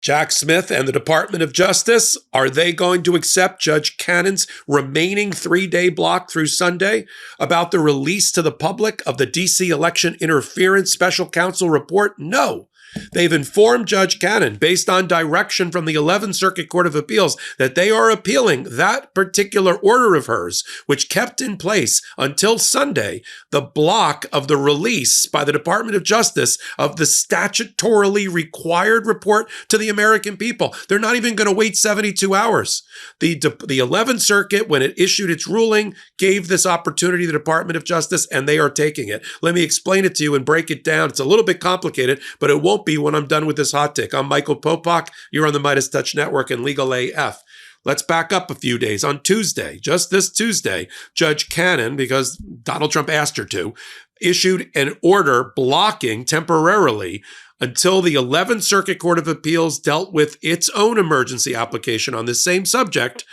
Jack Smith and the Department of Justice, are they going to accept Judge Cannon's remaining 3-day block through Sunday about the release to the public of the D.C. election interference special counsel report? No. They've informed Judge Cannon, based on direction from the 11th Circuit Court of Appeals, that they are appealing that particular order of hers, which kept in place until Sunday the block of the release by the Department of Justice of the statutorily required report to the American people. They're not even going to wait 72 hours. The 11th Circuit, when it issued its ruling, gave this opportunity to the Department of Justice, and they are taking it. Let me explain it to you and break it down. It's a little bit complicated, but it won't be when I'm done with this hot take. I'm Michael Popok. You're on the MeidasTouch Network and Legal AF. Let's back up a few days. On Tuesday, just this Tuesday, Judge Cannon, because Donald Trump asked her to, issued an order blocking temporarily until the 11th Circuit Court of Appeals dealt with its own emergency application on this same subject,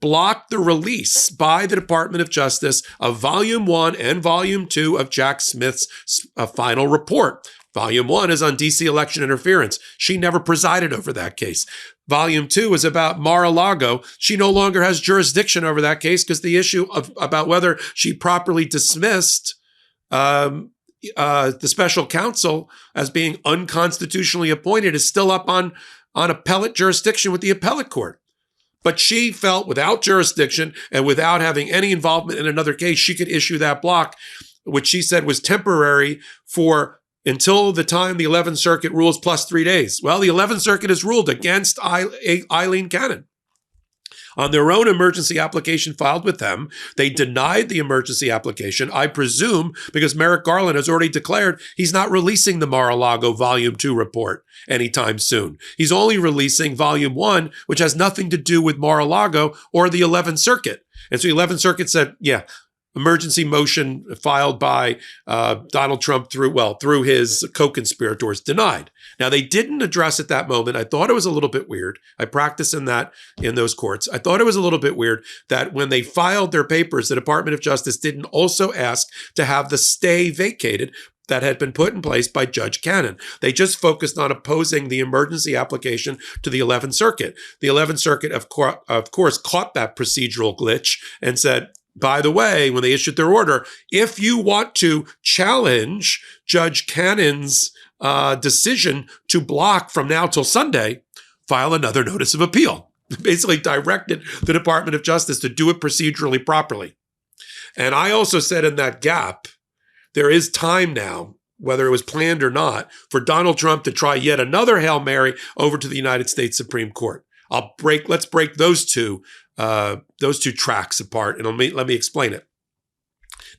blocked the release by the Department of Justice of Volume 1 and Volume 2 of Jack Smith's final report. Volume 1 is on D.C. election interference. She never presided over that case. Volume 2 is about Mar-a-Lago. She no longer has jurisdiction over that case because the issue about whether she properly dismissed the special counsel as being unconstitutionally appointed is still up on appellate jurisdiction with the appellate court. But she felt without jurisdiction and without having any involvement in another case, she could issue that block, which she said was temporary for until the time the 11th Circuit rules plus 3 days. Well, the 11th Circuit has ruled against Eileen Cannon. On their own emergency application filed with them, they denied the emergency application, I presume, because Merrick Garland has already declared he's not releasing the Mar-a-Lago Volume 2 report anytime soon. He's only releasing Volume 1, which has nothing to do with Mar-a-Lago or the 11th Circuit. And so the 11th Circuit said, yeah, emergency motion filed by Donald Trump through his co-conspirators denied. Now, they didn't address at that moment. I thought it was a little bit weird. I practiced in those courts. I thought it was a little bit weird that when they filed their papers, the Department of Justice didn't also ask to have the stay vacated that had been put in place by Judge Cannon. They just focused on opposing the emergency application to the 11th Circuit. The 11th Circuit, of course, caught that procedural glitch and said, by the way, when they issued their order, if you want to challenge Judge Cannon's decision to block from now till Sunday, file another notice of appeal. Basically directed the Department of Justice to do it procedurally properly. And I also said in that gap, there is time now, whether it was planned or not, for Donald Trump to try yet another Hail Mary over to the United States Supreme Court. Let's break those two tracks apart, and let me explain it.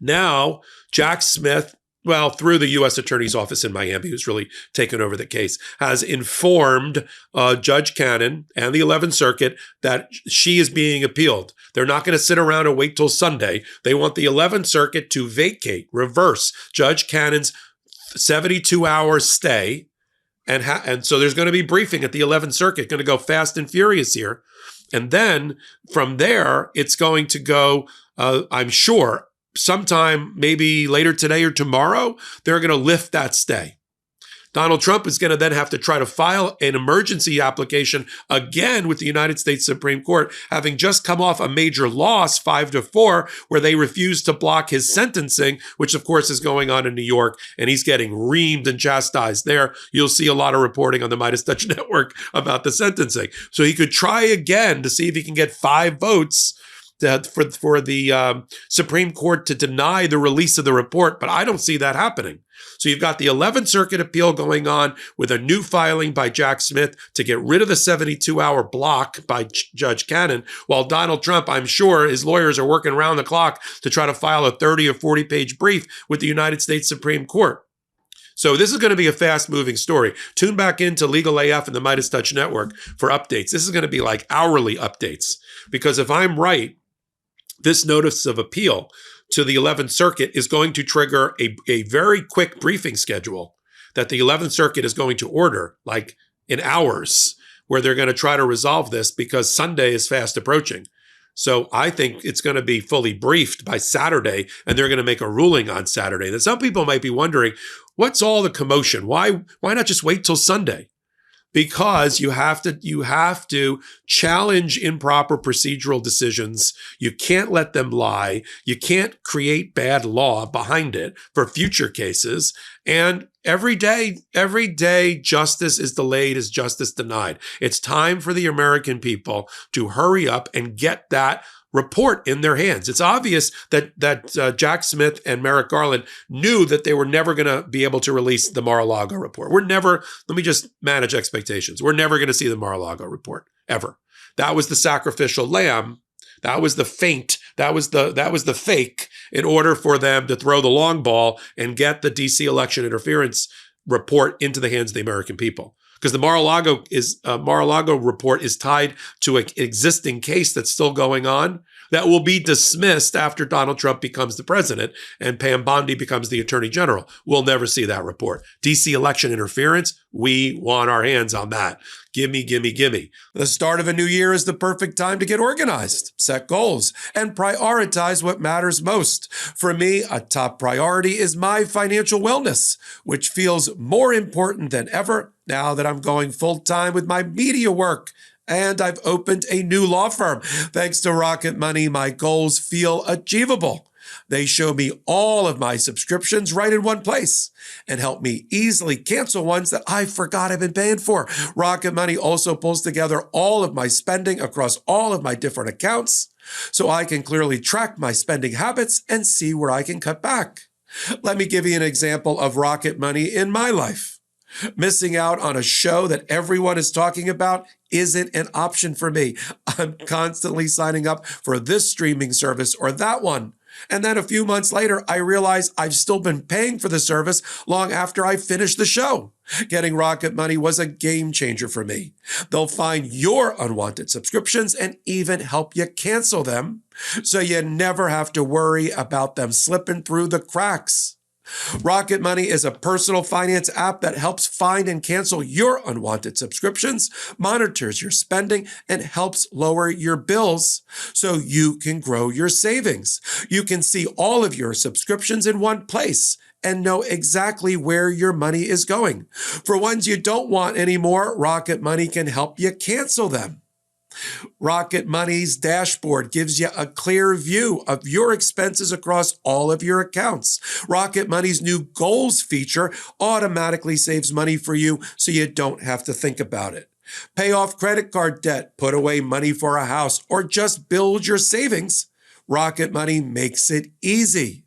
Now, Jack Smith, through the U.S. Attorney's Office in Miami, who's really taken over the case, has informed Judge Cannon and the 11th Circuit that she is being appealed. They're not going to sit around and wait till Sunday. They want the 11th Circuit to reverse Judge Cannon's 72-hour stay. And so there's going to be briefing at the 11th Circuit, going to go fast and furious here. And then from there, it's going to go, I'm sure, sometime maybe later today or tomorrow, they're going to lift that stay. Donald Trump is going to then have to try to file an emergency application again with the United States Supreme Court, having just come off a major loss, 5-4, where they refused to block his sentencing, which of course is going on in New York, and he's getting reamed and chastised there. You'll see a lot of reporting on the MeidasTouch Network about the sentencing. So he could try again to see if he can get 5 votes for the Supreme Court to deny the release of the report, but I don't see that happening. So you've got the 11th Circuit appeal going on with a new filing by Jack Smith to get rid of the 72-hour block by Judge Cannon, while Donald Trump, I'm sure his lawyers are working around the clock to try to file a 30 or 40-page brief with the United States Supreme Court. So this is going to be a fast-moving story. Tune back into Legal AF and the MeidasTouch Network for updates. This is going to be like hourly updates, because if I'm right, this notice of appeal to the 11th Circuit is going to trigger a very quick briefing schedule that the 11th Circuit is going to order, like in hours, where they're going to try to resolve this because Sunday is fast approaching. So I think it's going to be fully briefed by Saturday, and they're going to make a ruling on Saturday. And some people might be wondering, what's all the commotion? Why not just wait till Sunday? because you have to challenge improper procedural decisions. You can't let them lie. You can't create bad law behind it for future cases. And every day justice is delayed is justice denied. It's time for the American people to hurry up and get that report in their hands. It's obvious that Jack Smith and Merrick Garland knew that they were never going to be able to release the Mar-a-Lago report. Let me just manage expectations. We're never going to see the Mar-a-Lago report, ever. That was the sacrificial lamb. That was the feint. That was the fake in order for them to throw the long ball and get the DC election interference report into the hands of the American people. Because the Mar-a-Lago report is tied to an existing case that's still going on that will be dismissed after Donald Trump becomes the president and Pam Bondi becomes the attorney general. We'll never see that report. DC election interference, we want our hands on that. Gimme, gimme, gimme. The start of a new year is the perfect time to get organized, set goals, and prioritize what matters most. For me, a top priority is my financial wellness, which feels more important than ever now that I'm going full-time with my media work. And I've opened a new law firm. Thanks to Rocket Money, my goals feel achievable. They show me all of my subscriptions right in one place and help me easily cancel ones that I forgot I've been paying for. Rocket Money also pulls together all of my spending across all of my different accounts so I can clearly track my spending habits and see where I can cut back. Let me give you an example of Rocket Money in my life. Missing out on a show that everyone is talking about isn't an option for me. I'm constantly signing up for this streaming service or that one. And then a few months later, I realize I've still been paying for the service long after I finished the show. Getting Rocket Money was a game changer for me. They'll find your unwanted subscriptions and even help you cancel them, so you never have to worry about them slipping through the cracks. Rocket Money is a personal finance app that helps find and cancel your unwanted subscriptions, monitors your spending, and helps lower your bills so you can grow your savings. You can see all of your subscriptions in one place and know exactly where your money is going. For ones you don't want anymore, Rocket Money can help you cancel them. Rocket Money's dashboard gives you a clear view of your expenses across all of your accounts. Rocket Money's new goals feature automatically saves money for you so you don't have to think about it. Pay off credit card debt, put away money for a house, or just build your savings. Rocket Money makes it easy.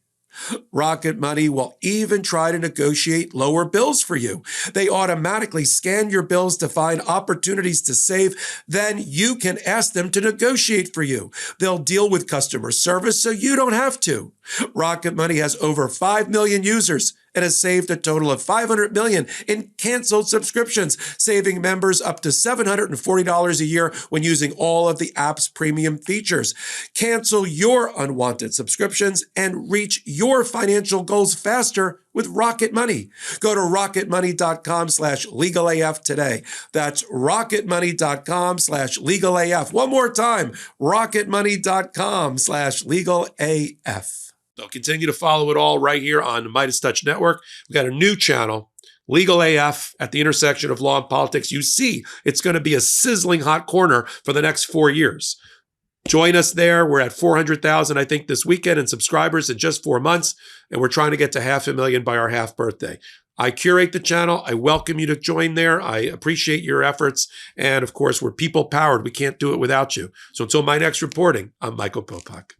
Rocket Money will even try to negotiate lower bills for you. They automatically scan your bills to find opportunities to save. Then you can ask them to negotiate for you. They'll deal with customer service so you don't have to. Rocket Money has over 5 million users and has saved a total of $500 million in canceled subscriptions, saving members up to $740 a year when using all of the app's premium features. Cancel your unwanted subscriptions and reach your financial goals faster with Rocket Money. Go to rocketmoney.com/legalaf today. That's rocketmoney.com/legalaf. One more time, rocketmoney.com/legalaf. So continue to follow it all right here on the MeidasTouch Network. We've got a new channel, Legal AF, at the intersection of law and politics. You see, it's going to be a sizzling hot corner for the next 4 years. Join us there. We're at 400,000, I think, this weekend in subscribers in just 4 months, and we're trying to get to 500,000 by our half birthday. I curate the channel. I welcome you to join there. I appreciate your efforts. And of course, we're people powered. We can't do it without you. So until my next reporting, I'm Michael Popok.